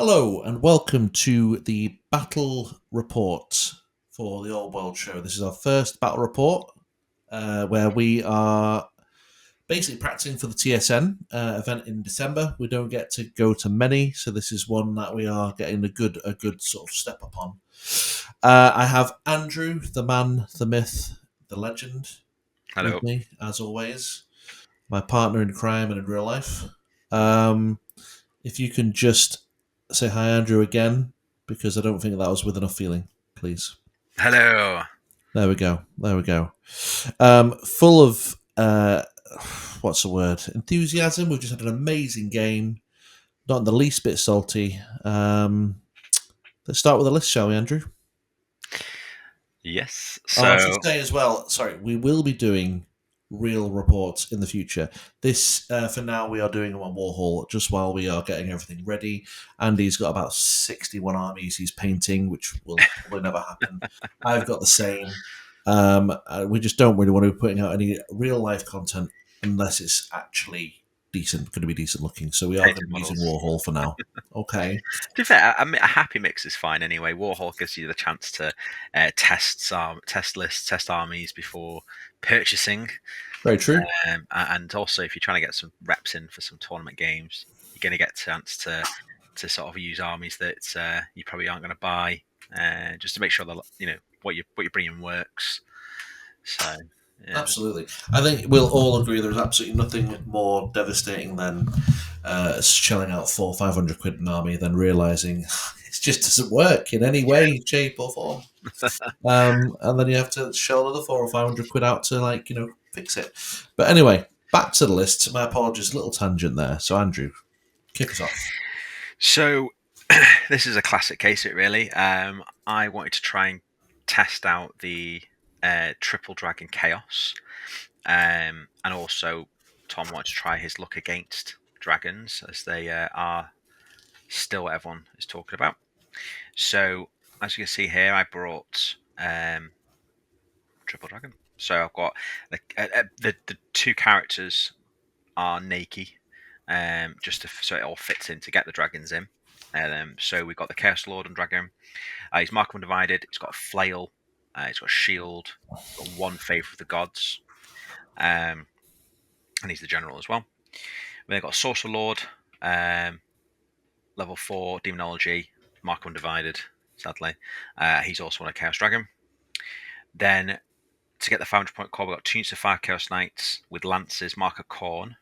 Hello and welcome to the battle report for the Old World Show. This is our first battle report where we are basically practicing for the TSN event in December. We don't get to go to many, so this is one that we are getting a good sort of step up on. I have Andrew, the man, the myth, the legend, Hello. with me as always. My partner in crime and in real life. If you can just say hi, Andrew, again, because I don't think that was with enough feeling, please. Hello. There we go. There we go. Full of, what's the word? Enthusiasm. We've just had an amazing game. Not in the least bit salty. Let's start with the list, shall we, Andrew? Yes. Oh, I So should say as well, sorry, we will be doing real reports in the future. This, for now, we are doing them on Warhol just while we are getting everything ready. Andy's got about 61 armies he's painting, which will probably never happen. I've got the same. We just don't really want to be putting out any real life content unless it's actually decent, going to be decent looking. So we are going to painted be using models. Warhol for now. Okay. To be fair, a happy mix is fine anyway. Warhawk gives you the chance to test lists, test armies before purchasing, Very true. and also if you're trying to get some reps in for some tournament games, you're going to get a chance to sort of use armies that you probably aren't going to buy, just to make sure that what you're bringing works. So. Yeah. Absolutely. I think we'll all agree there's absolutely nothing more devastating than shelling out £400-500 an army, then realising it just doesn't work in any way, shape, or form. And then you have to shell another £400 or £500 out to, fix it. But anyway, back to the list. My apologies, little tangent there. So, Andrew, kick us off. So this is a classic case, it really. I wanted to try and test out the Triple Dragon Chaos, and also Tom wanted to try his luck against dragons, as they are still what everyone is talking about. So as you can see here, I brought Triple Dragon. So I've got the two characters are Nakey, so it all fits in to get the dragons in. So we've got the Chaos Lord and Dragon. He's Mark Undivided. He's got a flail. He's got a shield. He's got one Faith of the Gods. And he's the general as well. We've got Sorcerer Lord. Level 4 Demonology. Mark Undivided, sadly. He's also on a Chaos Dragon. Then to get the 500-point core, we've got 2 units of 5 Chaos Knights with Lances, Mark of Khorne,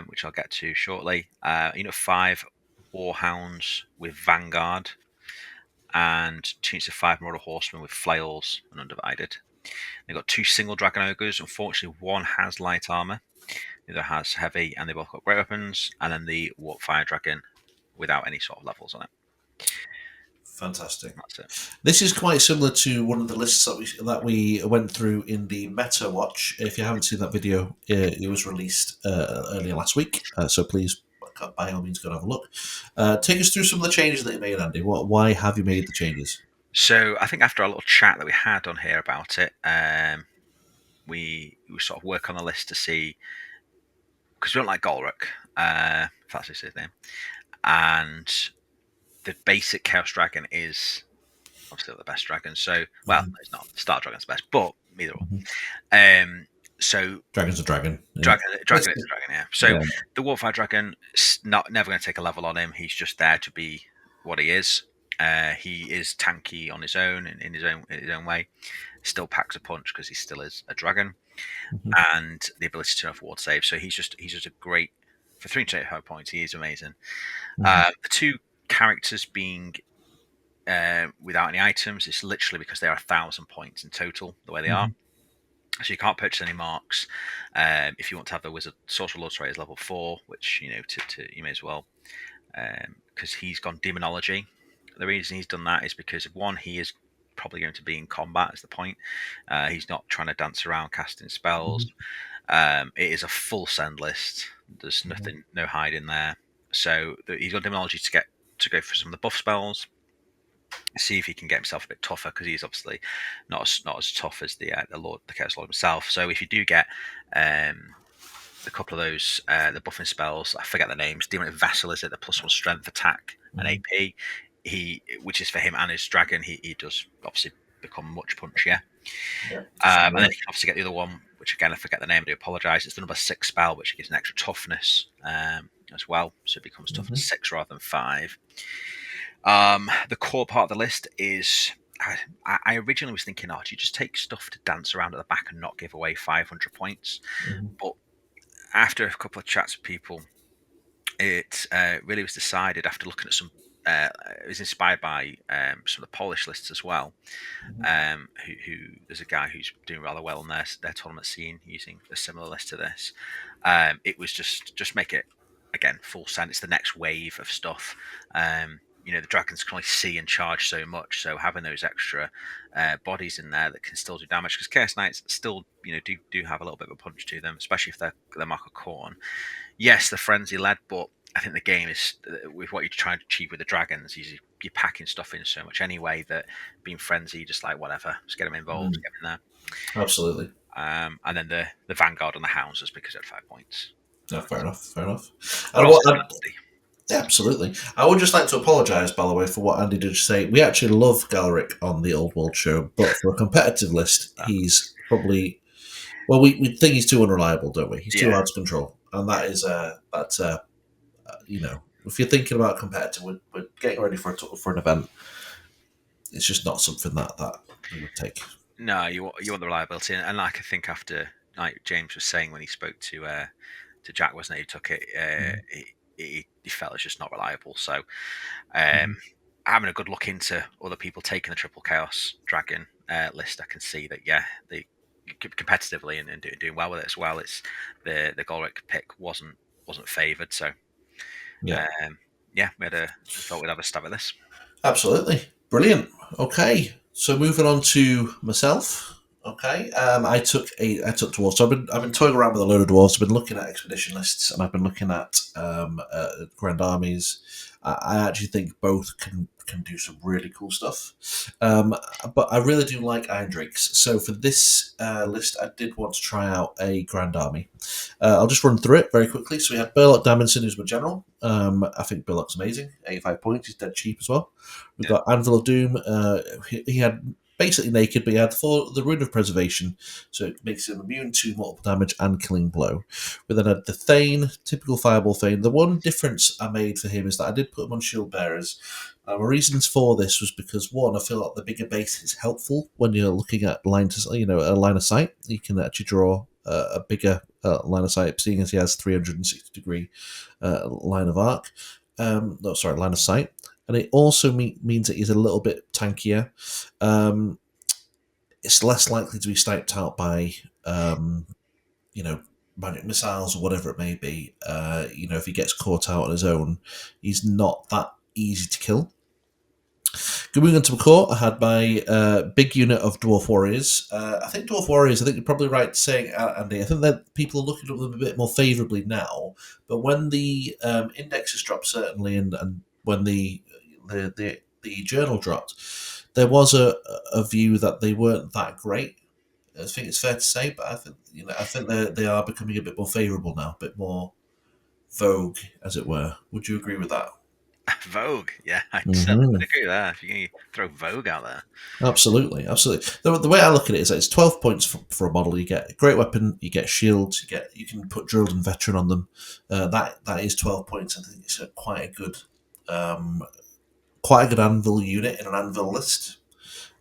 which I'll get to shortly. 5 Warhounds with Vanguard, and 2 units of 5 Marauder Horsemen with Flails and Undivided. They've got 2 single Dragon Ogres. Unfortunately, one has light armor, the other has heavy, and they both got great weapons. And then the Warp Fire Dragon without any sort of levels on it. Fantastic. That's it. This is quite similar to one of the lists that we went through in the Meta Watch. If you haven't seen that video, it was released earlier last week. So please, by all means, go and have a look. Take us through some of the changes that you made, Andy. Why have you made the changes? So I think after a little chat that we had on here about it, we sort of work on the list to see, because we don't like Golruk, if that's his name, and the basic Chaos Dragon is obviously the best dragon. So, well, it's not. Star Dragon's the best, but either or. So Dragon's a dragon. Dragon is a dragon, yeah. So the Warfire Dragon, never going to take a level on him. He's just there to be what he is. He is tanky on his own, in his own way. Still packs a punch because he still is a dragon, and the ability to turn off ward save. So he's just a great, for 300 points. He is amazing. The two characters being without any items, it's literally because they are 1,000 points in total the way they are. So you can't purchase any marks. If you want to have the Wizard Sorcerer Lord Slayer is level 4, which you may as well, because he's gone Demonology. The reason he's done that is because, one, he is probably going to be in combat. Is the point. He's not trying to dance around casting spells. It is a full send list. There's nothing, no hide in there. So he's got Demonology to go for some of the buff spells. See if he can get himself a bit tougher, because he's obviously not as tough as the Chaos Lord himself. So if you do get a couple of those the buffing spells. I forget the names. Demonic Vessel is it? The +1 strength attack and AP. Which is for him and his dragon. He does obviously become much punchier. Yeah. And then you can obviously get the other one, which again I forget the name. I do apologise. It's the number 6 spell, which gives an extra toughness as well, so it becomes toughness 6 rather than 5. The core part of the list is. I originally was thinking, do you just take stuff to dance around at the back and not give away 500 points? But after a couple of chats with people, it really was decided after looking at some. It was inspired by some of the Polish lists as well. Who there's a guy who's doing rather well in their tournament scene using a similar list to this. It was just make it again full send. It's the next wave of stuff. The dragons can only see and charge so much, so having those extra bodies in there that can still do damage, because Chaos Knights still do have a little bit of a punch to them, especially if they're Mark of Corn. Yes, they're frenzy led, but I think the game is with what you're trying to achieve with the dragons. You're packing stuff in so much anyway that being frenzy, just like whatever, just get them involved, get them in there. Absolutely. And then the Vanguard and the Hounds, because they're 5 points. Yeah, fair enough. Yeah, absolutely. I would just like to apologise, by the way, for what Andy did say. We actually love Galric on the Old World show, but for a competitive list, he's probably. Well, we think he's too unreliable, don't we? He's too hard to control, and that is if you're thinking about competitive, we're getting ready for an event. It's just not something that we would take. No, you want the reliability, and like I think after like James was saying when he spoke to Jack, wasn't it? He took it. He felt it's just not reliable. So, having a good look into other people taking the Triple Chaos Dragon list, I can see that they competitively and doing well with it as well. It's the Golric pick wasn't favoured, so we thought we'd have a stab at this. Absolutely brilliant. Okay, so moving on to myself. Okay, I took dwarves. So I've been toying around with a load of dwarves. I've been looking at expedition lists, and I've been looking at grand armies. I actually think both can do some really cool stuff. But I really do like Iron Drakes. So for this list, I did want to try out a grand army. I'll just run through it very quickly. So we had Burlock Damonson, who's my general. I think Burlock's amazing. 85 points. He's dead cheap as well. We've got Anvil of Doom. He had basically naked, but he had the Rune of Preservation, so it makes him immune to multiple damage and killing blow. We then had the Thane, typical Fireball Thane. The one difference I made for him is that I did put him on Shield Bearers. My reasons for this was because, one, I feel like the bigger base is helpful when you're looking at a line of sight. You can actually draw a bigger line of sight, seeing as he has 360-degree line of arc. Line of sight. And it also means that he's a little bit tankier. It's less likely to be sniped out by, magic missiles or whatever it may be. If he gets caught out on his own, he's not that easy to kill. Going on to core, I had my big unit of Dwarf Warriors. I think Dwarf Warriors, I think you're probably right saying, Andy, I think that people are looking at them a bit more favourably now. But when the indexes dropped, certainly, and when the journal dropped, there was a view that they weren't that great. I think it's fair to say, but I think they are becoming a bit more favourable now, a bit more vogue, as it were. Would you agree with that? Vogue, yeah, I certainly would agree with that. If you can throw Vogue out there, absolutely. The way I look at it is that it's 12 points for a model. You get a great weapon, you get shields, you can put drilled and veteran on them. That is 12 points. I think it's quite a good anvil unit in an anvil list.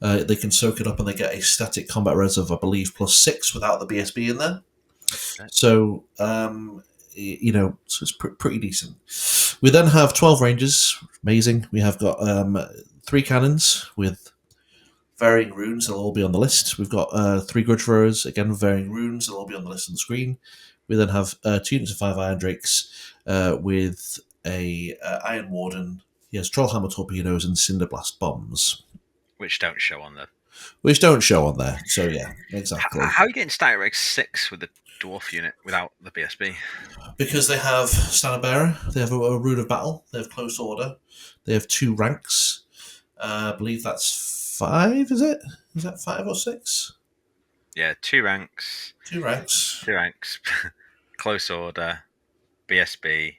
They can soak it up and they get a static combat res of, I believe, +6 without the BSB in there. Okay. So, so it's pretty decent. We then have 12 rangers. Amazing. We have got 3 cannons with varying runes. They'll all be on the list. We've got 3 grudge throwers, again, varying runes. They'll all be on the list on the screen. We then have 2 units of 5 Iron Drakes with a Iron Warden. He has Trollhammer torpedoes and Cinderblast bombs. Which don't show on there. So, yeah, exactly. How are you getting Static Reg 6 with the Dwarf unit without the BSB? Because they have Standard Bearer, they have a Rune of Battle, they have Close Order, they have 2 ranks. I believe that's 5, is it? Is that 5 or 6? Yeah, 2 ranks. 2 ranks. Close Order, BSB.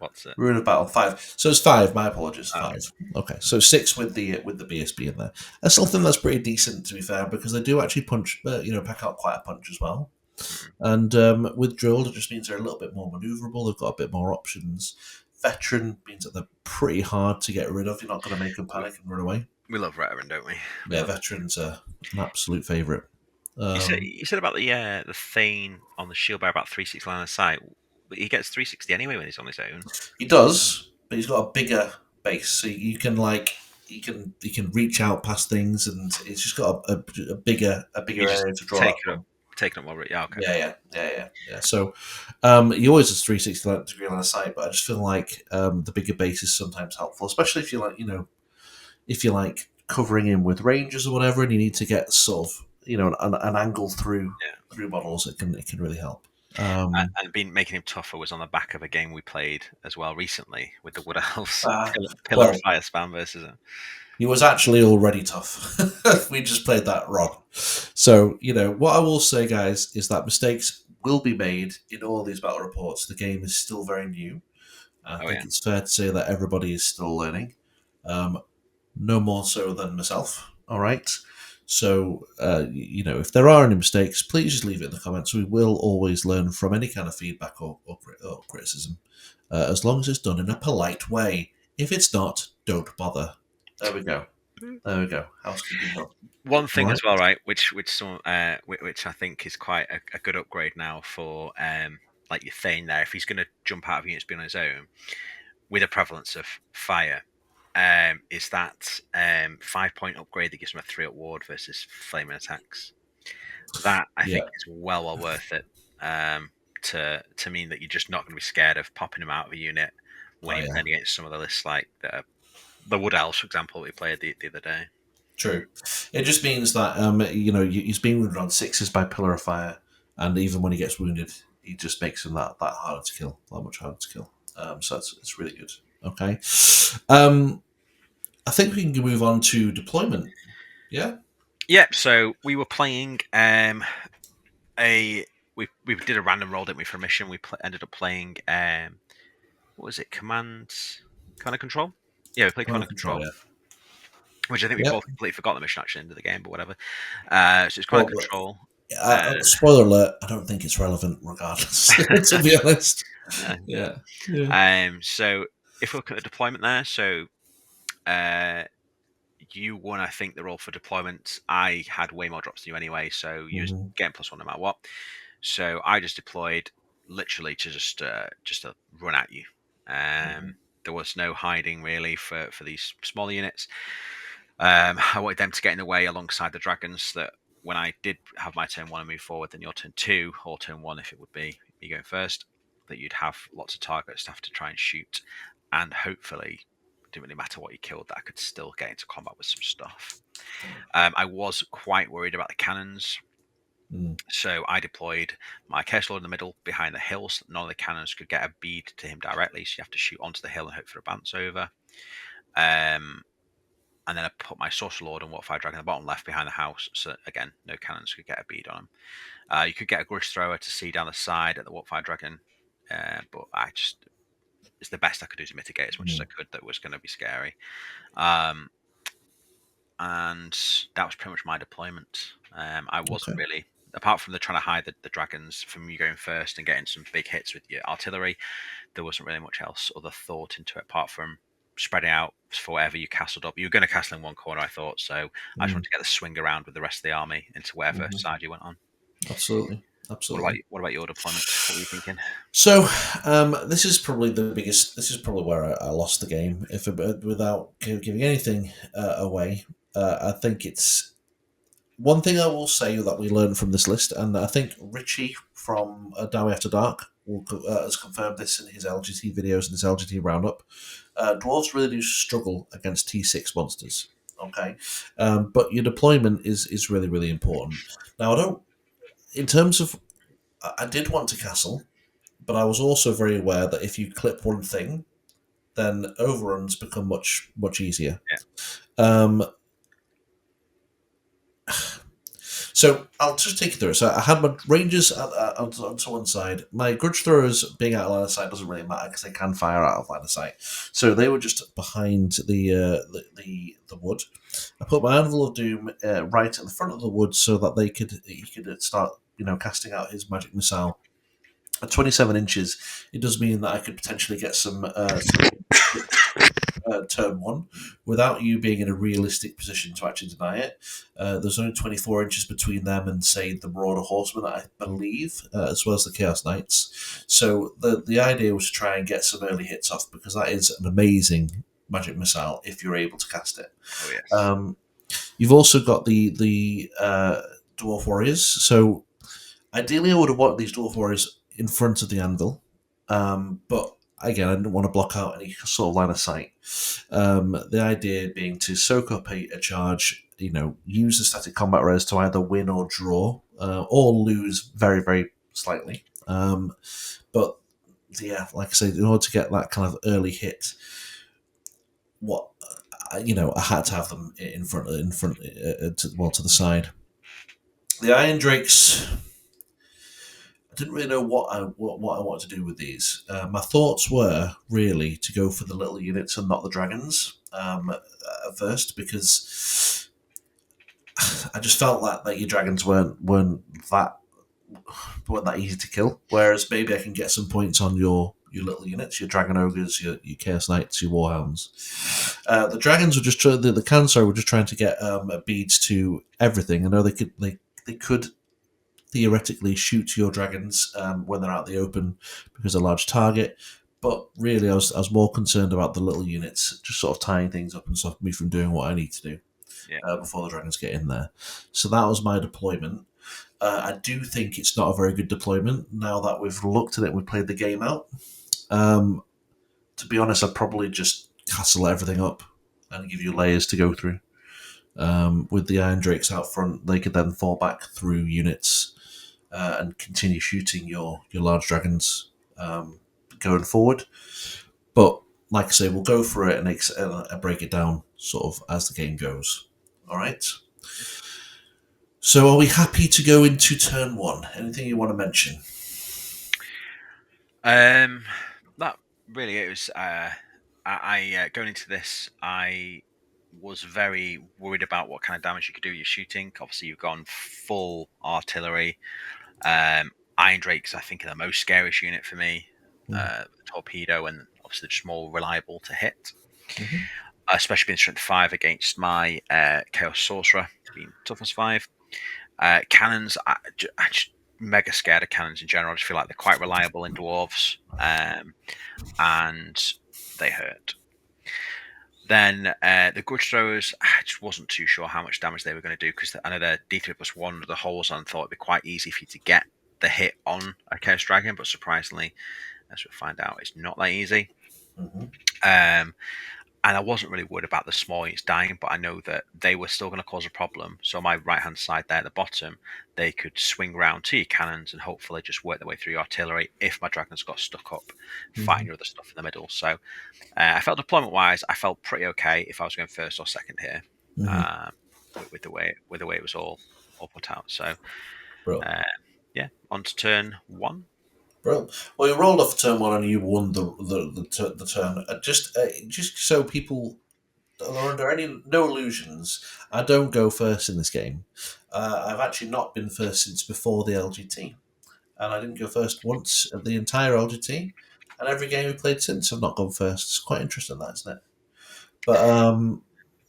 What's it? Rune of Battle 5. So it's 5. My apologies, Oh, 5. Okay, so 6 with the BSB in there. That's something that's pretty decent, to be fair, because they do actually punch, pack out quite a punch as well. mm. And with drilled, it just means they're a little bit more maneuverable. They've got a bit more options. Veteran means that they're pretty hard to get rid of. You're not going to make them panic and run away. We love veteran, don't we? Yeah, veterans are an absolute favourite. You said about the Thane on the shield by about 360 line of sight, but he gets 360 anyway when he's on his own. He does, but he's got a bigger base, so you can he can reach out past things, and it's just got a bigger You just area to draw take that it up, from. taking up more. Yeah, okay. Yeah. So he always has 360 degree line of sight, but I just feel like the bigger base is sometimes helpful, especially if you like if you like covering him with rangers or whatever, and you need to get sort of an angle through Yeah. models. It can really help. And been making him tougher was on the back of a game we played as well recently with the Wood Elves. Pillar of Well, Fire spam versus him. he was actually already tough. We just played that wrong. So, what I will say, guys, is that mistakes will be made in all these battle reports. The game is still very new. I Oh think yeah. it's fair to say that everybody is still learning. Um, no more so than myself. All right. So, if there are any mistakes, please just leave it in the comments. We will always learn from any kind of feedback or criticism, as long as it's done in a polite way. If it's not, don't bother. There we go. There we go. Housekeeping done. One thing Right. as well, right? Which I think is quite a good upgrade now for like your Thane there. If he's going to jump out of units being on his own with a prevalence of fire, is that 5-point upgrade that gives him a 3-up ward versus flaming attacks. That I think Yeah. is well worth it. To mean that you're just not going to be scared of popping him out of a unit when Oh you're yeah. playing against some of the lists like the Wood Elves, for example, we played the other day. True. It just means that he's being wounded on 6s by Pillar of Fire, and even when he gets wounded, he just makes him that harder to kill, that much harder to kill. So it's really good. Okay. I think we can move on to deployment. Yeah. Yep. So we were playing we did a random roll, didn't we, for a mission? We ended up playing what was it? Command and Control. Yeah, we played Command Command and control. Control, Yeah. which I think we Yep. both completely forgot the mission actually in the game, but whatever. So it's Command Well, and Control. spoiler alert. I don't think it's relevant, regardless. To be honest. Yeah. Yeah. So if we look at the deployment there, so you won, I think, the roll for deployment. I had way more drops than you anyway, so you was Mhm. getting +1 no matter what. So I just deployed literally to just to run at you. Mhm. There was no hiding really for these smaller units. I wanted them to get in the way alongside the dragons. That when I did have my turn 1 and move forward, then your turn 2 or turn 1, if it would be me going first, that you'd have lots of targets to have to try and shoot, and hopefully, it didn't really matter what you killed, that I could still get into combat with some stuff. I was quite worried about the cannons. Mm. So I deployed my Chaos Lord in the middle behind the hills. None of the cannons could get a bead to him directly, so you have to shoot onto the hill and hope for a bounce over. And then I put my Sorcerer Lord and Warfire Dragon in the bottom left behind the house, so again, no cannons could get a bead on him. You could get a Grush Thrower to see down the side at the Warfire Dragon, but it's the best I could do to mitigate as much as I could that was going to be scary. And that was pretty much my deployment. I wasn't Okay. really, apart from the trying to hide the dragons from you going first and getting some big hits with your artillery, there wasn't really much else other thought into it apart from spreading out for whatever you castled up. You were going to castle in one corner, I thought, so I just wanted to get the swing around with the rest of the army into whatever side you went on. Absolutely. Absolutely. What about your deployment? What were you thinking? So this is probably the biggest. This is probably where I lost the game. If without giving anything away, I think it's one thing I will say that we learned from this list, and I think Richie from Dowie After Dark has confirmed this in his LGT videos and his LGT roundup. Dwarves really do struggle against T6 monsters. Okay, but your deployment is really important. Now I don't. In terms of, I did want to castle, but I was also very aware that if you clip one thing, then overruns become much easier. Yeah. Um, So I'll just take you through it. So I had my rangers onto one side. My grudge throwers being out of line of sight doesn't really matter because they can fire out of line of sight. So they were just behind the wood. I put my anvil of doom right at the front of the wood so that he could start casting out his magic missile. At 27 inches, it does mean that I could potentially get some turn one without you being in a realistic position to actually deny it. There's only 24 inches between them and, say, the Marauder Horsemen, I believe, as well as the Chaos Knights. So the idea was to try and get some early hits off because that is an amazing magic missile if you're able to cast it. Oh yes. You've also got the Dwarf Warriors. So ideally, I would have wanted these Dwarf Warriors in front of the anvil, but again, I didn't want to block out any sort of line of sight. The idea being to soak up a charge, use the static combat res to either win or draw, or lose very, very slightly. But yeah, like I said, in order to get that kind of early hit, what I had to have them in front, to the side. The Iron Drakes. I didn't really know what I wanted to do with these. My thoughts were really to go for the little units and not the dragons at first because I just felt that your dragons that weren't that easy to kill. Whereas maybe I can get some points on your little units, your dragon ogres, your chaos knights, your warhounds. The dragons were just the Kansar were just trying to get beads to everything. I know they could theoretically shoot your dragons when they're out in the open because they're a large target. But really, I was more concerned about the little units, just sort of tying things up and stopping me from doing what I need to do before the dragons get in there. So that was my deployment. I do think it's not a very good deployment now that we've looked at it and we've played the game out. To be honest, I'd probably just castle everything up and give you layers to go through. With the Iron Drakes out front, they could then fall back through units and continue shooting your large dragons going forward. But like I say, we'll go through it and break it down sort of as the game goes. All right. So, are we happy to go into turn one? Anything you want to mention? That really it was. I going into this, I was very worried about what kind of damage you could do with your shooting. Obviously, you've gone full artillery. Iron Drakes, I think, are the most scariest unit for me. Torpedo, and obviously just more reliable to hit. Mm-hmm. Especially being strength 5 against my Chaos Sorcerer, being toughness 5. Cannons, I just mega scared of cannons in general. I just feel like they're quite reliable in dwarves, and they hurt. Then the grudge throwers, I just wasn't too sure how much damage they were going to do because I know they're D3+1 with the holes on. Thought it'd be quite easy for you to get the hit on a Chaos Dragon, but surprisingly, as we'll find out, it's not that easy. Mm-hmm. And I wasn't really worried about the small units dying, but I know that they were still going to cause a problem. So my right-hand side there at the bottom, they could swing round to your cannons and hopefully just work their way through your artillery if my dragons got stuck up fighting your other stuff in the middle. So I felt deployment-wise, I felt pretty okay if I was going first or second here with the way it was all put out. So yeah, on to turn one. Bro, well, you rolled off turn one and you won the turn. Just so people are under no illusions, I don't go first in this game. I've actually not been first since before the LGT, and I didn't go first once at the entire LGT. And every game we played since, I've not gone first. It's quite interesting, that isn't it? But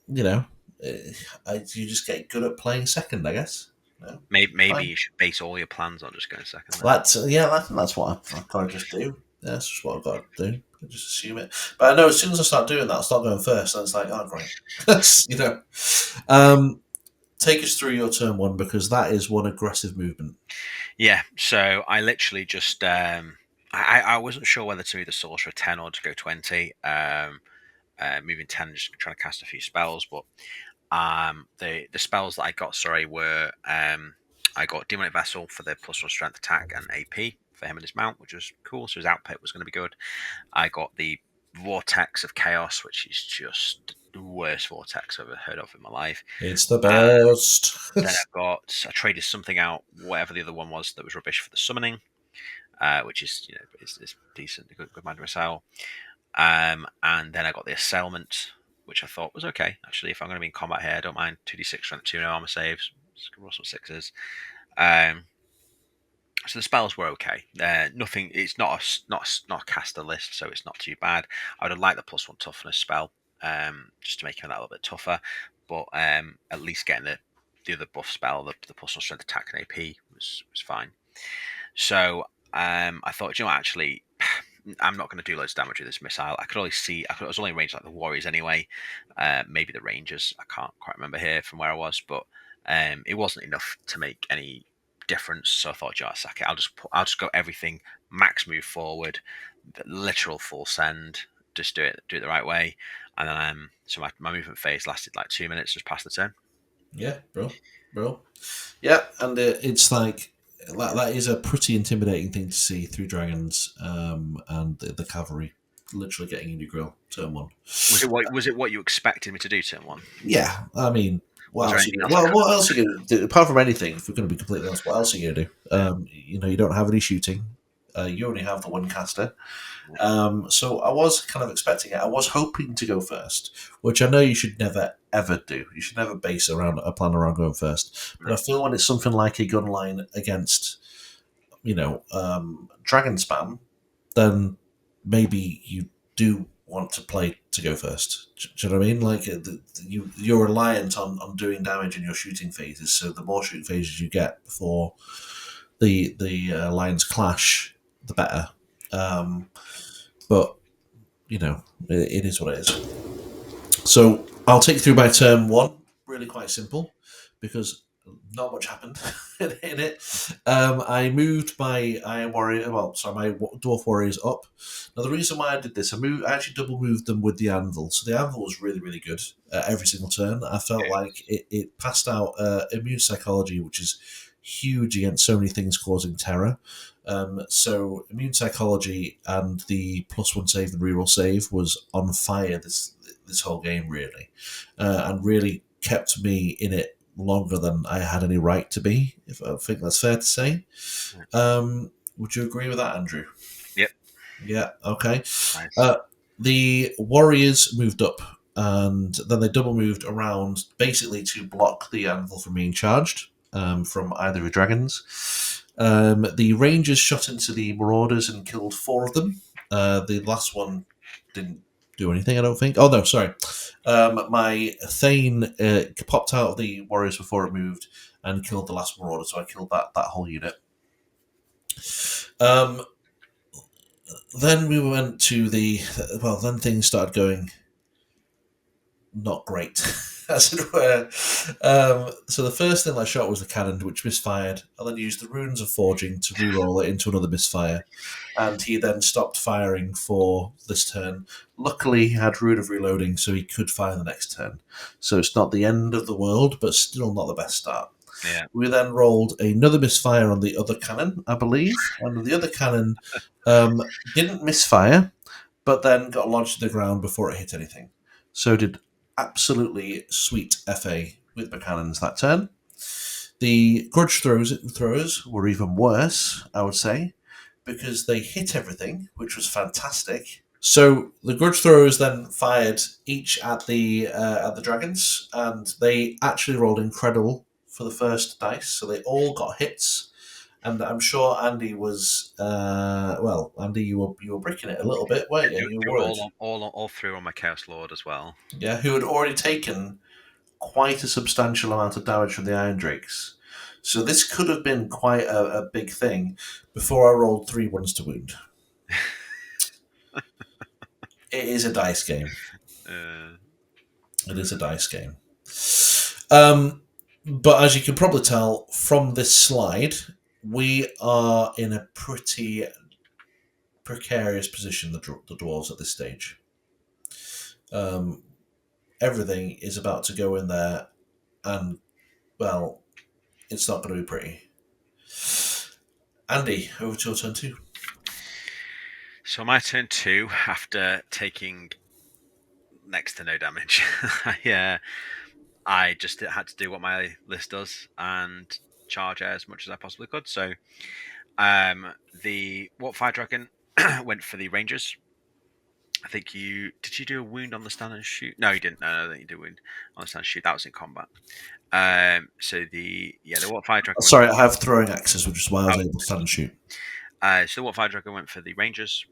you know, you just get good at playing second, I guess. No, Maybe you should base all your plans on just going second. That's what I've got to just do. Yeah, that's just what I've got to do. I just assume it. But I know as soon as I start doing that, I'll start going first. And it's like, oh, great. Take us through your turn one because that is one aggressive movement. Yeah, so I literally just I wasn't sure whether to either sorcerer 10 or to go 20. Moving 10, just trying to cast a few spells, but the spells that I got, were I got Demonic Vessel for the +1 strength attack and AP for him and his mount, which was cool. So his output was going to be good. I got the Vortex of Chaos, which is just worst vortex I've ever heard of in my life. It's the Uh, best. then I traded something out, whatever the other one was that was rubbish, for the summoning, which is is decent, good magic missile. And then I got the assailment, which I thought was okay actually. If I'm going to be in combat here, I don't mind 2d6 strength 2 no armor saves. Just roll some sixes. Um, so the spells were okay. Nothing. It's not a caster list, so it's not too bad. I would have liked the +1 toughness spell, just to make it that a little bit tougher. But at least getting the other buff spell, the +1 strength attack and AP was fine. So I thought, actually, I'm not going to do loads of damage with this missile. I could only see, I was only ranged like the warriors anyway, maybe the rangers. I can't quite remember here from where I was, but it wasn't enough to make any difference. So I thought, sack it. I'll just go everything max move forward, literal full send. Just do it the right way, and then so my movement phase lasted like 2 minutes, just past the turn. Yeah, bro. Yeah, and it's like that is a pretty intimidating thing to see through dragons, and the cavalry literally getting in your grill turn one. Was it what you expected me to do turn one? Yeah, I mean, Was there anything else? what else are you going to do apart from anything? If we're going to be completely honest, what else are you going to do? You don't have any shooting. You only have the one caster. So I was kind of expecting it. I was hoping to go first, which I know you should never ever do. You should never base around a plan around going first. But I feel when it's something like a gun line against, dragon spam, then maybe you do want to play to go first. Do you know what I mean? Like you're reliant on doing damage in your shooting phases. So the more shooting phases you get before the lines clash, the better. But it is what it is. So I'll take you through my turn one. Really quite simple, because not much happened in it. I moved my Iron Warrior, my Dwarf Warriors up. Now the reason why I did this, I actually double moved them with the Anvil. So the Anvil was really, really good every single turn. I felt like it passed out immune psychology, which is huge against so many things causing terror. So immune psychology and the +1 save and reroll save was on fire this whole game, really, and really kept me in it longer than I had any right to be. If I think that's fair to say. Would you agree with that, Andrew? Yep. Yeah. Okay. Nice. The Warriors moved up, and then they double moved around, basically to block the Anvil from being charged from either of the dragons. The Rangers shot into the Marauders and killed 4 of them. The last one didn't do anything, I don't think. Oh no, sorry. My Thane popped out of the Warriors before it moved and killed the last Marauder, so I killed that whole unit. Then we went to then things started going not great, as it were. So the first thing I shot was the cannon, which misfired. I then used the runes of forging to re-roll it into another misfire, and he then stopped firing for this turn. Luckily, he had rune of reloading, so he could fire the next turn. So it's not the end of the world, but still not the best start. Yeah. We then rolled another misfire on the other cannon, I believe, and the other cannon didn't misfire, but then got lodged to the ground before it hit anything. So did absolutely sweet FA with the cannons that turn. The grudge throwers were even worse, I would say, because they hit everything, which was fantastic. So the grudge throwers then fired each at the dragons, and they actually rolled incredible for the first dice. So they all got hits, and I'm sure Andy was Andy, you were bricking it a little bit, weren't you? You were worried. All through on my Chaos Lord as well. Yeah, who had already taken quite a substantial amount of damage from the Iron Drakes. So this could have been quite a big thing before I rolled 3 ones to wound. It is a dice game. It is a dice game. But as you can probably tell from this slide, we are in a pretty precarious position, the dwarves at this stage. Everything is about to go in there, and, well, it's not going to be pretty. Andy, over to your turn 2. So my turn 2, after taking next to no damage. Yeah, I just had to do what my list does and charge as much as I possibly could. So, the Warp Fire Dragon went for the Rangers. I think you did. You do a wound on the stand and shoot? No, you didn't. No, you did a wound on the stand and shoot. That was in combat. So the Warp Fire Dragon went. Sorry, I have throwing axes, which is why I was Oh, able to stand and shoot. so the Warp Fire Dragon went for the Rangers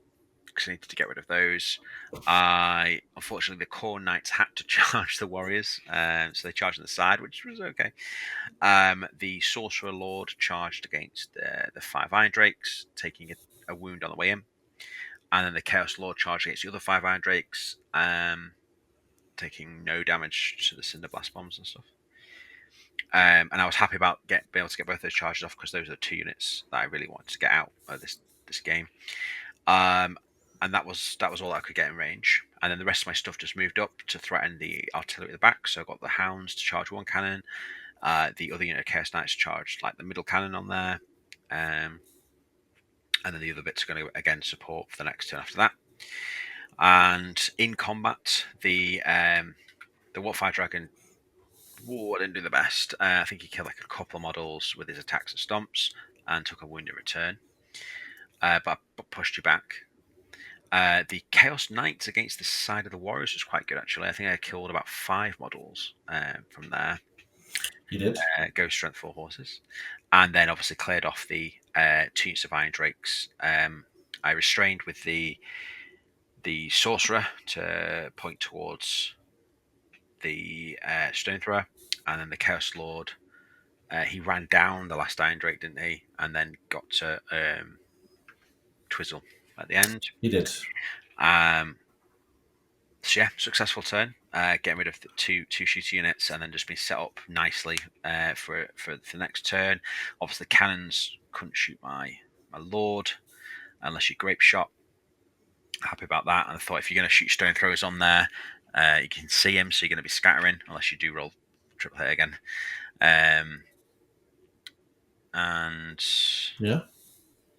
because I needed to get rid of those. I unfortunately the core knights had to charge the warriors, so they charged on the side, which was okay. The sorcerer lord charged against the 5 iron drakes, taking a wound on the way in, and then the chaos lord charged against the other 5 iron drakes, taking no damage to the cinder blast bombs and stuff. And I was happy about being able to get both those charges off because those are the 2 units that I really wanted to get out of this game. And that was all I could get in range. And then the rest of my stuff just moved up to threaten the artillery at the back. So I got the hounds to charge 1 cannon. The other unit of Chaos Knights charged like the middle cannon on there. And then the other bits are going to again support for the next turn after that. And in combat, the Warp Fire Dragon didn't do the best. I think he killed like a couple of models with his attacks and stomps and took a wound in return. But pushed you back. The Chaos Knights against the side of the Warriors was quite good, actually. I think I killed about 5 models from there. You did? Ghost Strength 4 horses. And then obviously cleared off the 2 units of Iron Drakes. I restrained with the Sorcerer to point towards the Stone Thrower. And then the Chaos Lord, he ran down the last Iron Drake, didn't he? And then got to Twizzle at the end. You did. So yeah, successful turn. Getting rid of the two shooter units and then just being set up nicely for the next turn. Obviously, the cannons couldn't shoot my lord unless you grape shot. Happy about that. And I thought if you're going to shoot stone throwers on there, you can see him, so you're going to be scattering unless you do roll triple hit again. And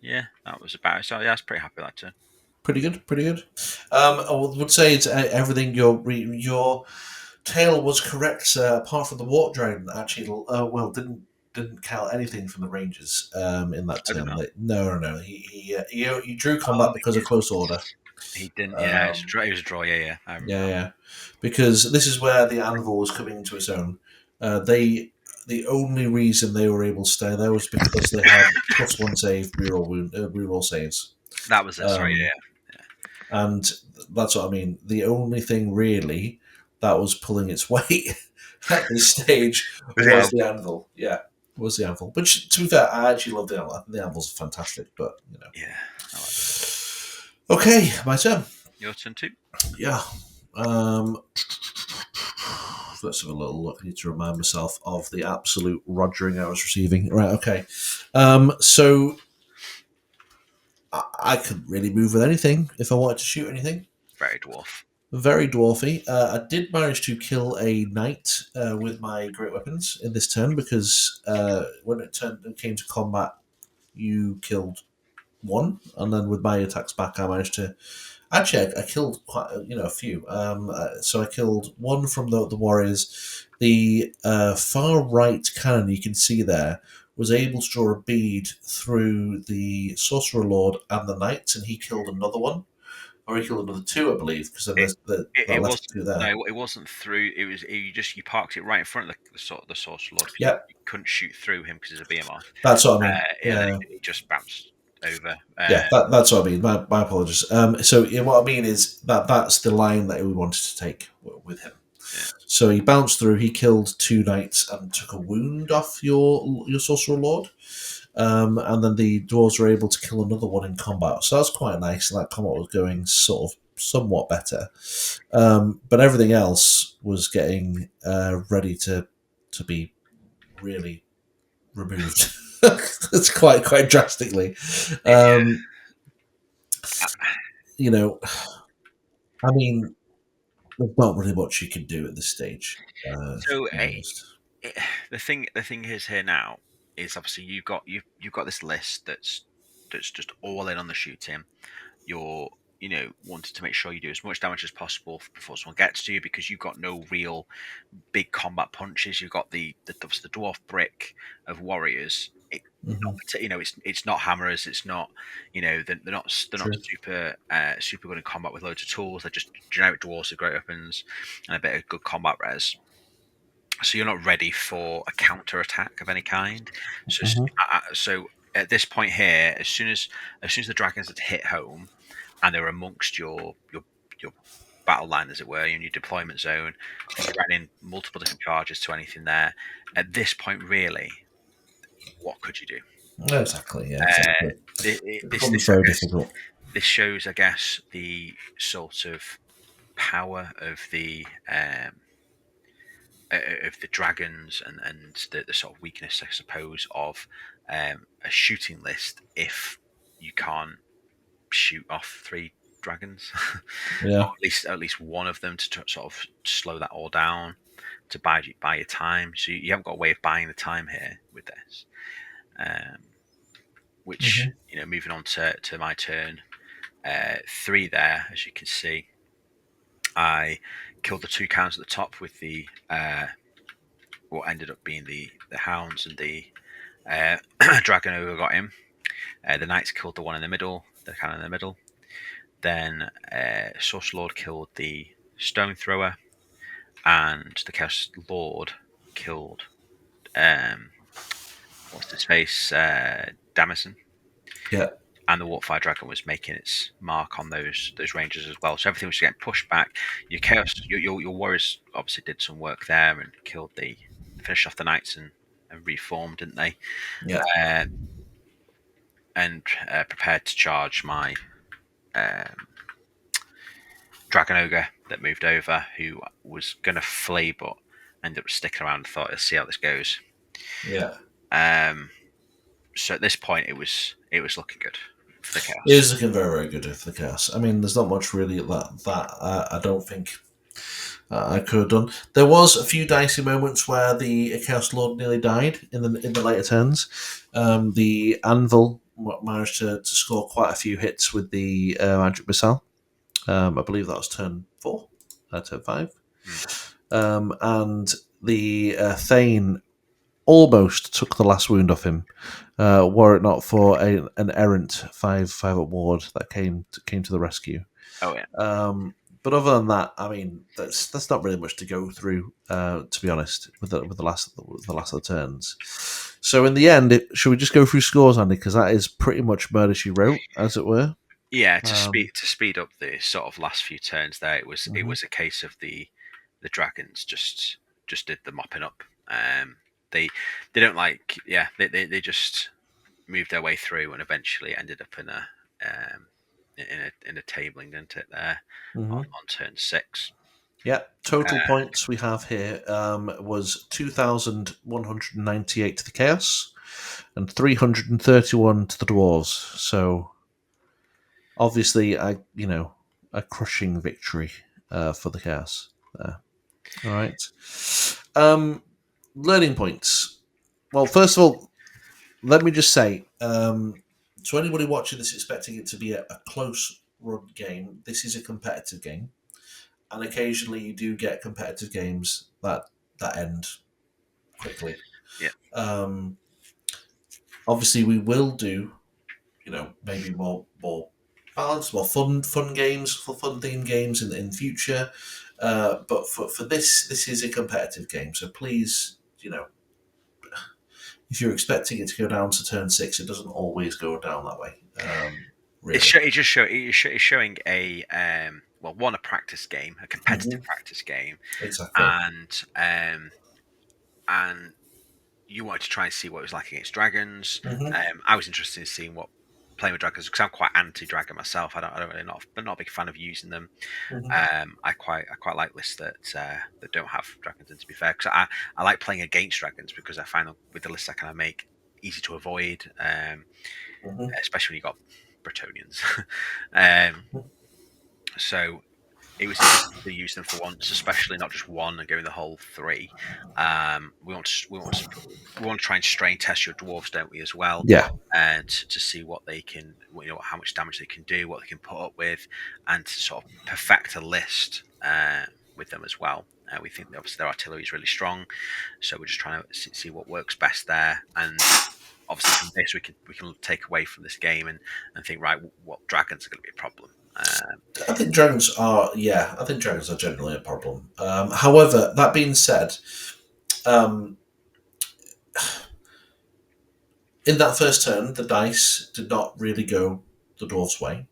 yeah, that was about it. So yeah, I was pretty happy with that turn. Pretty good. I would say it's everything. Your tale was correct, apart from the Warp Dragon. Actually, didn't count anything from the Rangers in that turn. No. He drew combat because of close order. He didn't. Yeah, it was a draw. Yeah. Yeah. Because this is where the Anvil was coming into its own. The only reason they were able to stay there was because they had +1 save, reroll saves. That was it. Sorry, yeah. And that's what I mean. The only thing really that was pulling its weight at this stage was the Anvil. Yeah, was the Anvil. Which, to be fair, I actually love the Anvil. The Anvil's fantastic, but you know. Yeah, I like it. Okay, my turn. Your turn too. Yeah. Let's have a little look. I need to remind myself of the absolute rogering I was receiving. Right, okay. So I could really move with anything if I wanted to shoot anything. Very dwarf. Very dwarfy. I did manage to kill a knight with my great weapons in this turn because when it came to combat, you killed 1, and then with my attacks back, I managed to. Actually, I killed quite a few. So I killed 1 from the warriors. The far right cannon you can see there was able to draw a bead through the sorcerer lord and the knights, and he killed another one. Or he killed another 2, I believe, because it left 2 there. No, it wasn't through. It was you parked it right in front of the sorcerer lord. Yeah, you couldn't shoot through him because he's a behemoth. That's what I mean. Yeah, it just bounced over. That's what I mean. My apologies. So what I mean is that's the line that we wanted to take with him. Yeah. So he bounced through. He killed 2 knights and took a wound off your sorcerer lord. And then the dwarves were able to kill another one in combat. So that's quite nice. And that combat was going sort of somewhat better. But everything else was getting ready to be really removed. It's quite drastically. You know, I mean, there's not really much you can do at this stage. So the thing is here now is obviously you've got this list that's just all in on the shooting. You're wanted to make sure you do as much damage as possible before someone gets to you, because you've got no real big combat punches. You've got the dwarf brick of warriors. Hmm. It's not hammers. It's not, they're not True. super good in combat with loads of tools. They're just generic dwarves with great weapons and a bit of good combat res. So you're not ready for a counter attack of any kind. So Hmm. so at this point here, as soon as the dragons had hit home and they were amongst your battle line, as it were, in your deployment zone, and you ran in multiple different charges to anything there. At this point, really, what could you do? Exactly. Yeah. Uh, Exactly. It this becomes this I very guess difficult. this shows, I guess, the sort of power of the dragons, and the sort of weakness, I suppose, of a shooting list if you can't shoot off three dragons, or Yeah. at least one of them to sort of slow that all down, to buy your time. So you haven't got a way of buying the time here with this. Um, which, Hmm. moving on to my turn, three there, as you can see, I killed the two cows at the top with the what ended up being the hounds, and the dragon who got him. The knights killed the one in the middle, the cannon in the middle. Then Sorcerer Lord killed the stone thrower, and the Chaos Lord killed what's his face, Damison. Yeah. And the Warfire Dragon was making its mark on those rangers as well. So everything was getting pushed back. Your chaos, your warriors obviously did some work there and finished off the knights, and reformed, didn't they? Yeah. Uh, and prepared to charge my um, Dragon Ogre that moved over, who was going to flee but ended up sticking around and thought, let's see how this goes. Yeah. Um, so at this point, it was looking good for the It chaos. is looking very, very good for the cast. I mean, there's not much really that I don't think I could have done. There was a few dicey moments where the Chaos Lord nearly died in the later turns. The Anvil managed to score quite a few hits with the Magic Missile. I believe that was turn 4, turn 5. Hmm. And the Thane almost took the last wound off him, were it not for an errant 5/5 at ward that came to the rescue. Oh yeah. Um, but other than that, I mean, that's not really much to go through, to be honest, with the last of the turns. So in the end, should we just go through scores, Andy? Because that is pretty much murder she wrote, as it were. Yeah, to Um, speed up the sort of last few turns there, it mhm, was a case of the dragons just did the mopping up. Um, they don't like, yeah, they just moved their way through and eventually ended up in a tabling, didn't it, there on, mhm. on turn 6. Yeah, total Uh, points we have here was 2,198 to the Chaos and 331 to the Dwarves. So obviously, a crushing victory for the Chaos there. All right. Um, Learning points. Well, first of all, let me just say to anybody watching this expecting it to be a close run game, this is a competitive game. And occasionally you do get competitive games that end quickly. yeah, Um, Obviously, we will do maybe more balanced, more fun games, for fun themed games in future. But for this is a competitive game, so please, if you're expecting it to go down to turn 6, it doesn't always go down that way. Really. it's showing a well, one, a practice game, a competitive Hmm. practice game, Exactly. and you wanted to try and see what it was like against dragons. Hmm. I was interested in seeing what playing with dragons, because I'm quite anti-dragon myself. I don't really not a big fan of using them. Hmm. I quite like lists that don't have dragons in. To be fair, because I like playing against dragons, because I find that with the lists I kind of make easy to avoid, Hmm. especially when you got Bretonians. So interesting to use them for once, especially not just one and going the whole three. We want to try and strain test your dwarves, don't we, as well, Yeah. and to see what they can, how much damage they can do, what they can put up with, and to sort of perfect a list with them as well. We think that obviously their artillery is really strong, so we're just trying to see what works best there. And obviously from this we can take away from this game and think, right, what dragons are going to be a problem. I think dragons are, yeah, I think dragons are generally a problem. However, that being said, um, in that first turn, the dice did not really go the dwarf's way.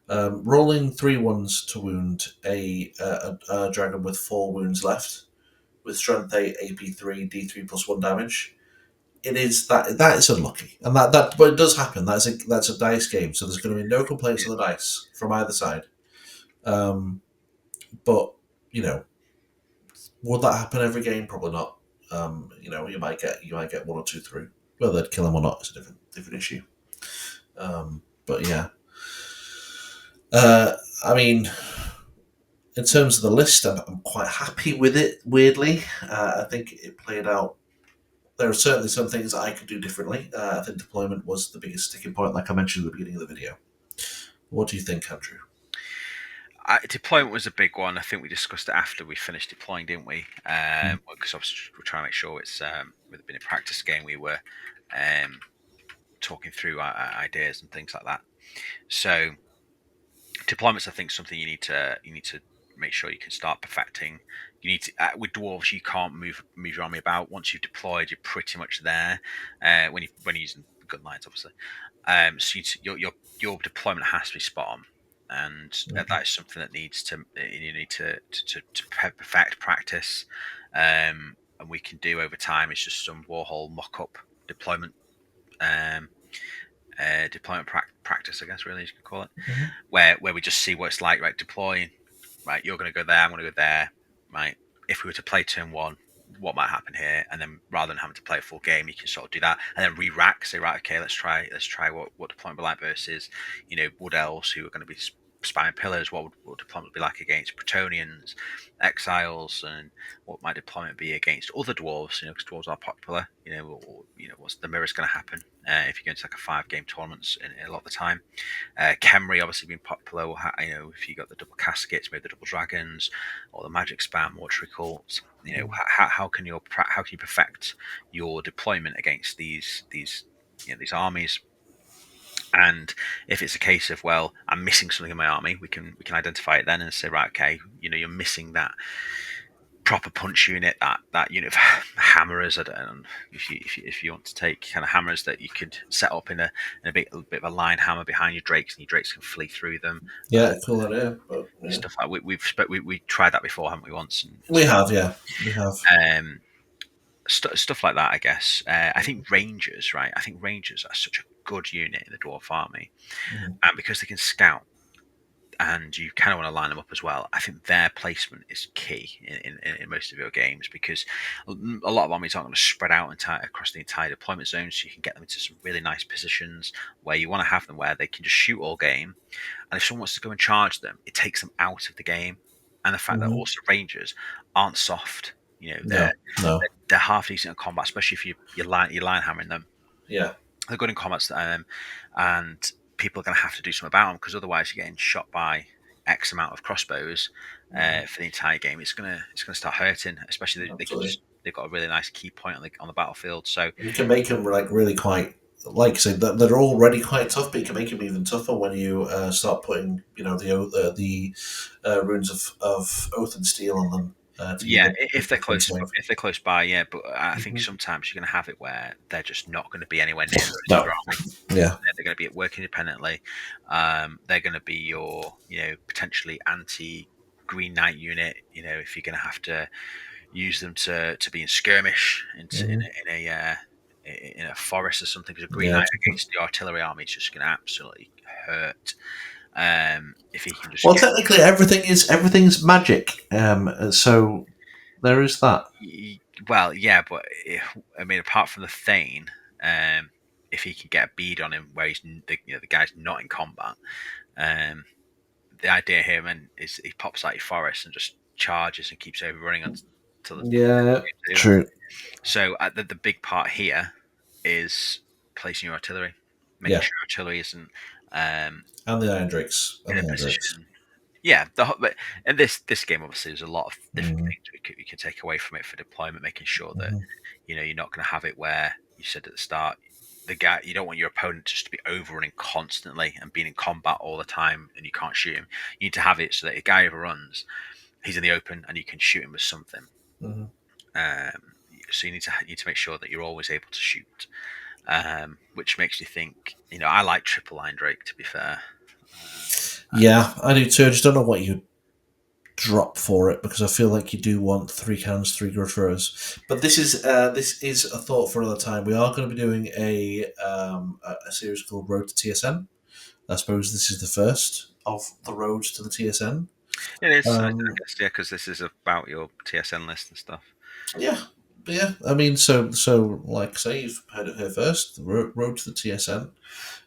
Rolling 3 1s to wound a dragon with 4 wounds left, with strength 8, AP 3, D3 plus 1 damage. It is that is unlucky, and but it does happen. That's a dice game, so there's going to be no complaints on the dice from either side. Um, but you know, would that happen every game? Probably not. You might get one or two through. Whether they'd kill him or not is a different issue. But yeah, I mean, in terms of the list, I'm quite happy with it. Weirdly, I think it played out. There are certainly some things I could do differently. I think deployment was the biggest sticking point, like I mentioned at the beginning of the video. What do you think, Andrew? Deployment was a big one. I think we discussed it after we finished deploying, didn't we? Because obviously we're trying to make sure it's with it being a practice game, we were talking through our ideas and things like that. So deployments, I think, something you need to make sure you can start perfecting. You need to with dwarves, you can't move your army about. Once you've deployed, you're pretty much there. When you're using gun lines, obviously. So your deployment has to be spot on, and that is something that needs to you need to perfect practice, and we can do over time. It's just some Warhol mock-up deployment, practice, I guess, really you could call it, where we just see what it's like. Right, deploying. Right, you're going to go there. I'm going to go there. Right. If we were to play turn one, what might happen here, and then rather than having to play a full game, you can sort of do that and then re-rack, say, right, okay, let's try what deployment would be like versus wood elves who are going to be spamming pillars. What deployment be like against Bretonians, exiles, and what might deployment be against other dwarves, because dwarves are popular. What's the mirror's going to happen if you're going to like a 5-game tournaments in a lot of the time. Khemri obviously being popular, if you got the double caskets, maybe the double dragons, or the magic spam, mortuary cults. How can you perfect your deployment against these armies? And if it's a case of, well, I'm missing something in my army, we can identify it then and say, right, okay, you're missing that proper punch unit, that unit of hammerers. I don't know if you want to take kind of hammers that you could set up in a bit of a line hammer behind your drakes, and your drakes can flee through them. Yeah, cool idea. But yeah. Stuff like we tried that before, haven't we? Once. We have, yeah, we have. Stuff like that, I guess. I think Rangers, right? I think Rangers are such a good unit in the Dwarf army, and because they can scout, and you kind of want to line them up as well. I think their placement is key in most of your games, because a lot of armies aren't going to spread out across the entire deployment zone, so you can get them into some really nice positions where you want to have them where they can just shoot all game, and if someone wants to go and charge them, it takes them out of the game. And the fact that also Rangers aren't soft, they're half decent in combat, especially if you're line hammering them. Yeah, they're good in combat, and people are going to have to do something about them, because otherwise you're getting shot by X amount of crossbows for the entire game. It's gonna start hurting, especially they've got a really nice key point on the battlefield. So you can make them like really quite, like I said, they're already quite tough, but you can make them even tougher when you start putting the runes of oath and steel on them. If they're close by, yeah. But I think sometimes you're going to have it where they're just not going to be anywhere near the rest of your army. Yeah, they're going to be at work independently. They're going to be your, potentially anti-Green Knight unit. If you're going to have to use them to be in skirmish in a forest or something, because a Green Knight against the artillery army is just going to absolutely hurt. If he can just technically everything's magic, so there is that. Well, yeah, but apart from the Thane, if he can get a bead on him where he's the guy's not in combat, the idea here, man, is he pops out your forest and just charges and keeps overrunning until the Yeah, do that. true. So the big part here is placing your artillery, making Yeah, sure artillery isn't um, and the Iron Drakes. And in a the Iron Drakes. position. Yeah, but and this game obviously there's a lot of different Mm-hmm. things we could take away from it for deployment, making sure that Mm-hmm. you're not going to have it where you said at the start the guy you don't want your opponent just to be overrunning constantly and being in combat all the time and you can't shoot him. You need to have it so that a guy overruns, he's in the open and you can shoot him with something. Mm-hmm. Um, so you need to make sure that you're always able to shoot, which makes you think. I like triple line Drake to be fair. Yeah, I do too. I just don't know what you drop for it because I feel like you do want three cannons, three grudge throws. But this is a thought for another time. We are going to be doing a series called Road to TSN. I suppose this is the first of the roads to the TSN. It is, I Um, guess, yeah, because this is about your TSN list and stuff. yeah, yeah. I mean, so like I say, you've heard it here first. The road to the TSN,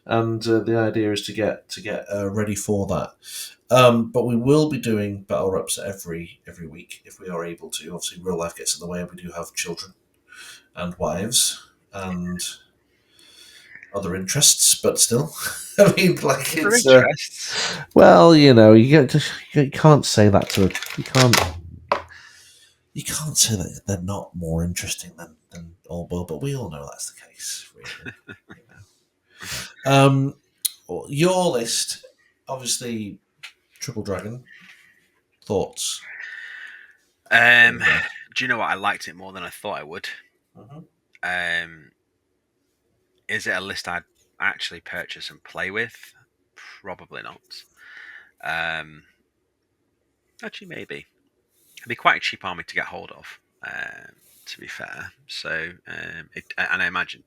and the idea is to get ready for that. But we will be doing battle reps every week if we are able to. Obviously, real life gets in the way. We do have children and wives and other interests, but still, I mean, like Other it's interests. well, you can't say that to you can't say that they're not more interesting than Old World, but we all know that's the case, really. You know. Your list, obviously, Triple Dragon. Thoughts? Um, do you know what? I liked it more than I thought I would. Mm-hmm. Um, is it a list I'd actually purchase and play with? Probably not. Um, actually, maybe. It'd be quite a cheap army to get hold of. To be fair, so and I imagine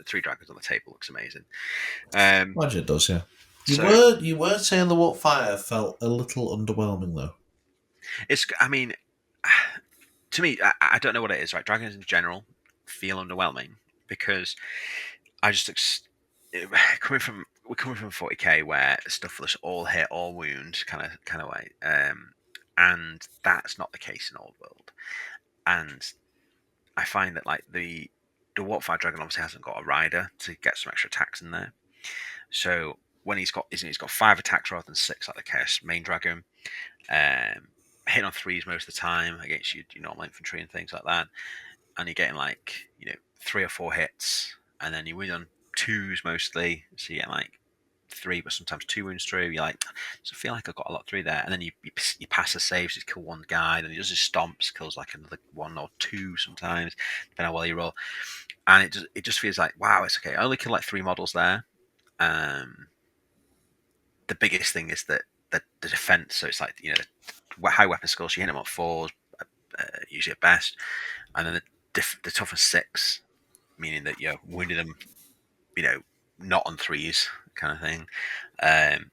three dragons on the table looks amazing. Um, Imagine it does, yeah. You so were you were saying the Warp Fire felt a little underwhelming though. it's. I mean, to me, I don't know what it is. Right, dragons in general feel underwhelming because I just coming from we're coming from 40k where stuff was all hit, all wound kind of way, and that's not the case in Old World. And I find that like the Warpfire Dragon obviously hasn't got a rider to get some extra attacks in there. So when he's got 5 attacks rather than 6 like the Chaos main dragon, um, hitting on 3s most of the time against your normal infantry and things like that, and you're getting like 3 or 4 hits, and then you win on 2s mostly, so you get like 3, but sometimes 2 wounds through. You're like, does it feel like I got a lot through there? And then you pass the saves, just kill one guy, then he does his stomps, kills like another 1 or 2 sometimes, depending on how well you roll. And it just feels like, wow, it's okay. I only killed like 3 models there. Um, the biggest thing is that the defense. So it's like high weapon skills. You hit them on 4s, usually at best, and then the toughest 6, meaning that you're wounding them, you know, not on 3s kind of thing. Um,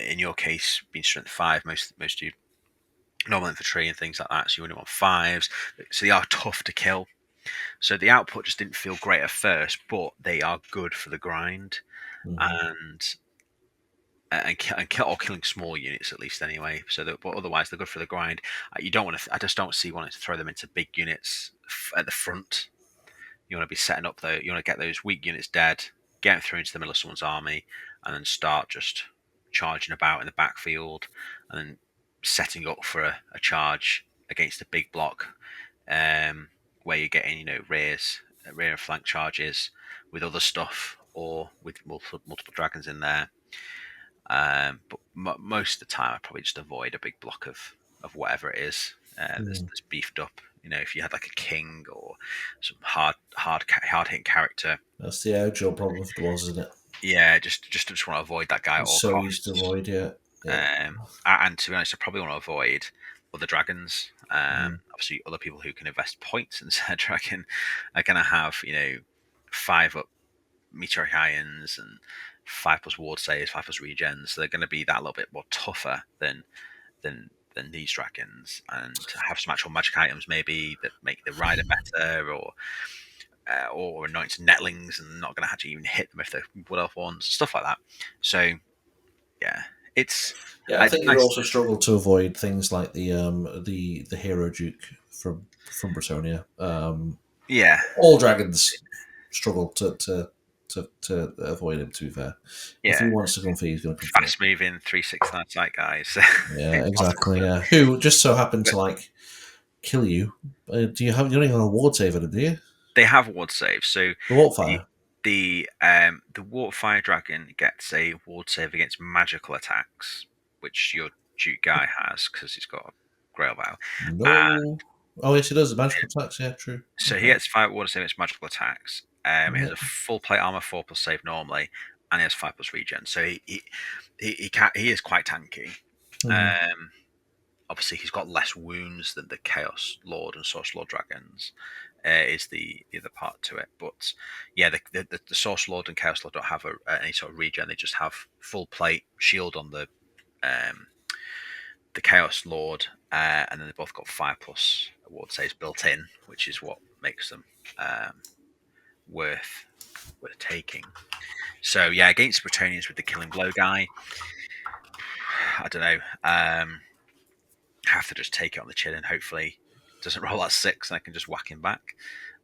in your case, being strength 5, most do normal infantry and things like that. So you win them on 5s. So they are tough to kill. So the output just didn't feel great at first, but they are good for the grind Mm-hmm. and kill or killing small units at least anyway. But otherwise they're good for the grind. You don't want to. I just don't see wanting to throw them into big units at the front. You want to be setting up though. You want to get those weak units dead, get them through into the middle of someone's army, and then start just charging about in the backfield, and then setting up for a charge against a big block, where you're getting rear and flank charges with other stuff or with multiple dragons in there. But most of the time, I probably just avoid a big block of whatever it is that's beefed up. If you had like a king or some hard hitting character, That's the actual problem with Dwarves, isn't it? yeah, just want to avoid that guy at It's all so easy to costs. avoid, yeah. Yeah. And to be honest, I probably want to avoid other dragons. Mm. Obviously, other people who can invest points in said dragon are going to have 5 up meteoric ions and 5+ ward saves, 5+ regens. So they're going to be that little bit more tougher than these dragons, and have some actual magic items maybe that make the rider better, or anoint netlings and not going to have to even hit them if they're wood elf ones, stuff like that. So yeah, it's Yeah, I It's think you'd nice. also struggle to avoid things like the hero duke from Bretonia. Yeah, All dragons struggle to avoid him. To be fair, if yeah. he wants to come for you, he's going to come for you. Fast moving 369 sight guys. Yeah, It's possible exactly. to. Yeah, who just so happened But to like kill you? You don't even have a ward save on him, do you? they have ward saves. So The Warp the Fire. the Water Fire Dragon gets a ward save against magical attacks, which your Duke guy has because he's got a Grail Vow. No. Oh yes, he does. The magical attacks. Yeah, true. So he Okay. gets 5 water save against magical attacks. He has Yeah. a full plate armor 4 plus save normally, and he has 5 plus regen. So he is quite tanky. Hmm. Um, Obviously, he's got less wounds than the Chaos Lord and Source Lord dragons. Is the other part to it, but yeah, the Source Lord and Chaos Lord don't have any sort of regen. They just have full plate shield on um, the Chaos Lord, and then they both got 5 plus ward saves built in, which is what makes them um, worth taking. So yeah, against Bretonians with the Killing Blow guy, I don't know. Have to just take it on the chin and hopefully doesn't roll that 6 and I can just whack him back.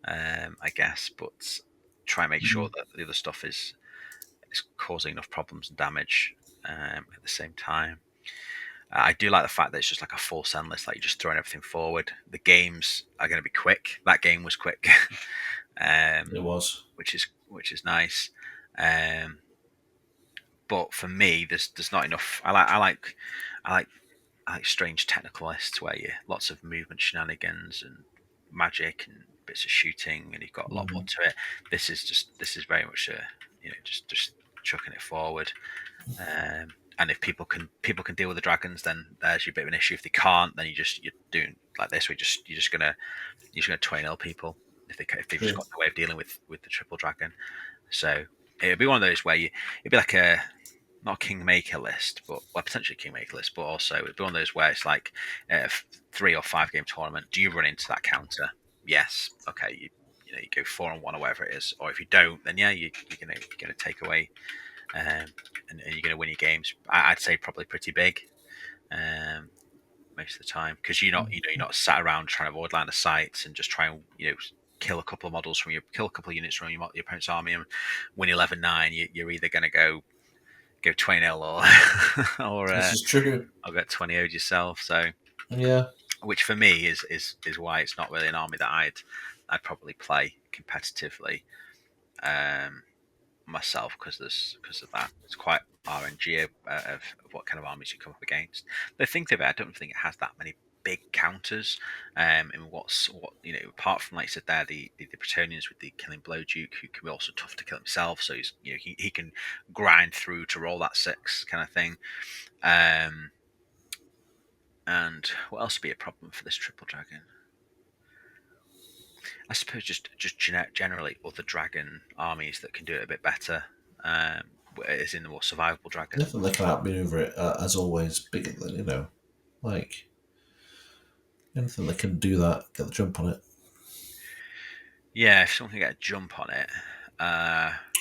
I guess, but try and make sure that the other stuff is causing enough problems and damage at the same time. I do like the fact that it's just like a full send list, like you're just throwing everything forward. The games are going to be quick. That game was quick, It was. which is nice. Um, but for me, there's not enough. I like strange technical lists where you lots of movement shenanigans and magic and bits of shooting, and you've got a lot more Mhm. to it. This is very much a just chucking it forward. And if people can deal with the dragons, then there's your bit of an issue. If they can't, then you're doing like this. You're just gonna 20-0 people if they've just True. got no way of dealing with the triple dragon. So it'd be one of those where it'd be like a not a kingmaker list, but well, potentially a kingmaker list, but also it'd be one of those where it's like a 3 or 5 game tournament. Do you run into that counter? Yes. Okay. You go 4-1 or whatever it is, or if you don't, then yeah, you're gonna take away, and you're gonna win your games. I'd say probably pretty big, um, most of the time because you're not sat around trying to avoid line of sight and just try and kill a couple of models kill a couple of units from your opponent's army and win 11-9. You're either gonna go 20-0 or This is true. I'll get 20-0'd yourself. So, Yeah. which for me is why it's not really an army that I'd probably play competitively um, myself because of that. It's quite RNG of what kind of armies you come up against. The thing of it, I don't think it has that many big counters. And apart from like I said there, the Bretonians with the Killing Blow Duke, who can be also tough to kill himself, so he can grind through to roll that 6 kind of thing. And what else would be a problem for this triple dragon? I suppose just generally other dragon armies that can do it a bit better, as in the more survivable dragon. Nothing that can outmaneuver it, as always, bigger than, like anything that can do that, get the jump on it. Yeah, if someone can get a jump on it.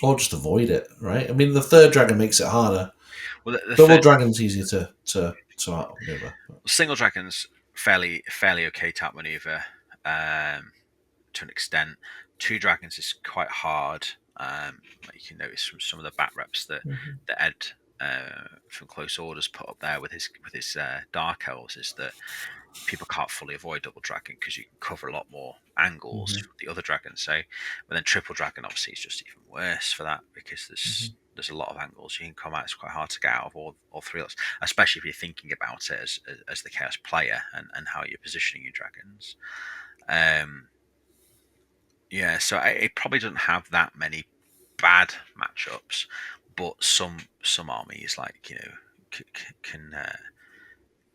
Or just avoid it, right? I mean, the third dragon makes it harder. Well, the Double third dragon's easier to outmaneuver. single dragon's fairly okay to outmaneuver to an extent. 2 dragons is quite hard. Like you can notice from some of the bat reps Mhm. that Ed from Close Orders put up there with his dark elves is that people can't fully avoid double dragon because you can cover a lot more angles Mhm. with the other dragons. So, but then triple dragon obviously is just even worse for that because Mhm. there's a lot of angles you can come at. It's quite hard to get out of all 3 of those, especially if you're thinking about it as the chaos player and how you're positioning your dragons. Um, yeah, so it probably doesn't have that many bad matchups, but some armies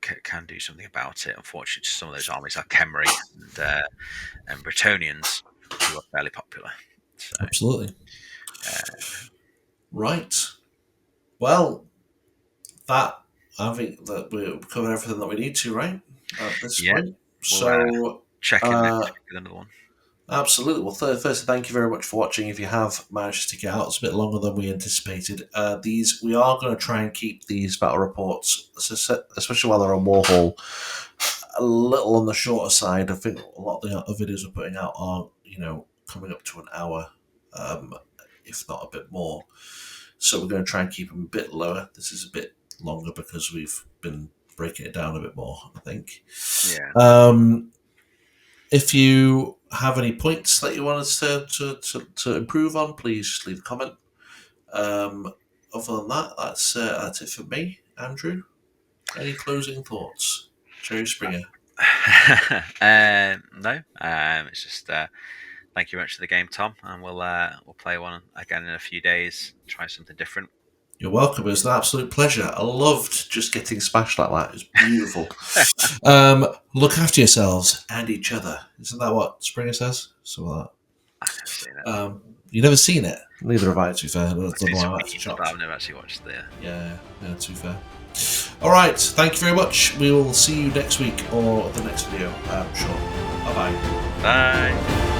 can do something about it. Unfortunately, some of those armies like Khemri and Bretonians who are fairly popular. So Absolutely. uh, Right. Well, that I think that we've covered everything that we need to, right? At this yeah, point. we'll So, check in next uh, week with another one. Absolutely. Well, firstly, thank you very much for watching. If you have managed to get out, it's a bit longer than we anticipated. These we are going to try and keep these battle reports, especially while they're on Warhol, a little on the shorter side. I think a lot of the other videos we're putting out are, coming up to an hour, um, if not a bit more. So we're going to try and keep them a bit lower. This is a bit longer because we've been breaking it down a bit more, I think. Yeah. If you have any points that you want us to improve on, please just leave a comment. Other than that, that's it for me. Andrew, any closing thoughts? Jerry Springer. No. It's just thank you very much for the game, Tom, and we'll play one again in a few days. Try something different. You're welcome. It was an absolute pleasure. I loved just getting smashed like that. It was beautiful. Look after yourselves and each other. Isn't that what Springer says? Something like that. I've never seen it. You've never seen it? Neither have I, to be fair. That's It's why I'm memes, actually but shocked. I've never actually watched the. Yeah, to be fair. All right, thank you very much. We will see you next week or the next video, I'm sure. Bye-bye. Bye.